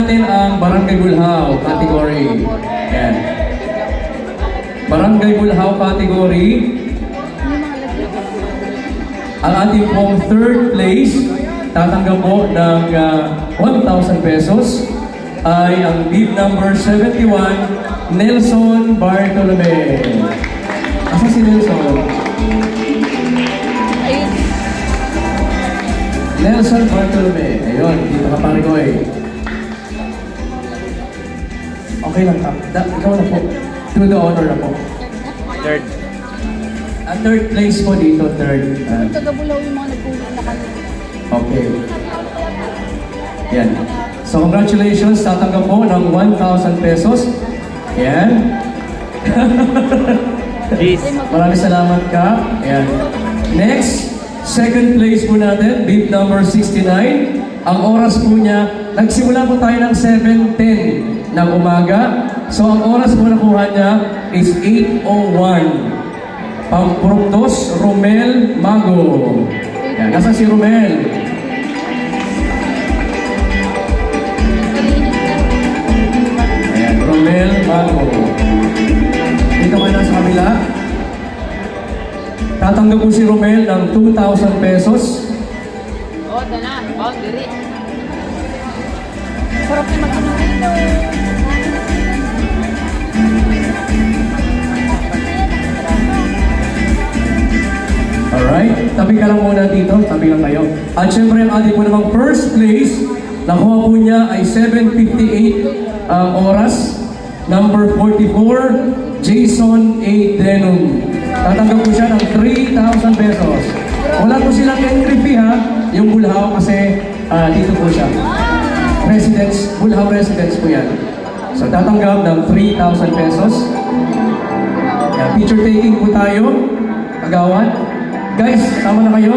natin ang Barangay Bulhaw category. Yan. Barangay Bulhaw category. Ang ating pong third place, tatanggap po ng 1,000 pesos ay ang bib number 71, Nelson Bartolome. Asa si Nelson? Nelson Bartolome. Ayun, dito ka pare ko eh. Okay lang ka. Ikaw na po. To the honor na po. Third. Third place po dito, third. Taga-Bulaw yung mga nagkulit na kami. Okay. Yan. So congratulations, tatanggap po ng 1,000 pesos. Yan. Please. Maraming salamat ka. Yan. Next, second place po natin, bib number 69. Ang oras po niya, nagsimula po tayo ng 7:10 ng umaga. So ang oras po nakuha niya is 8:01. Pampruktos, Romel Mago. Yan, nasa si Romel? Ayan, Romel Mago. Dito kayo na sa kabila. Tatanggap po si Romel ng 2,000 pesos. Oo, na. Oo, diri. Sarap yung mag-inom dito. Alright, tabi ka lang muna dito, tabi lang kayo. At syempre ang ating po namang first place, nakuha po niya ay 7:58 oras. Number 44, Jason A. Denum. Tatanggap po siya ng 3,000 pesos. Wala po silang entry fee ha, yung Bulhaw kasi dito po siya. Residence, Bulhaw residence po yan. So tatanggap ng 3,000 pesos. Yan, picture taking po tayo, kagawad. Guys, tama na kayo?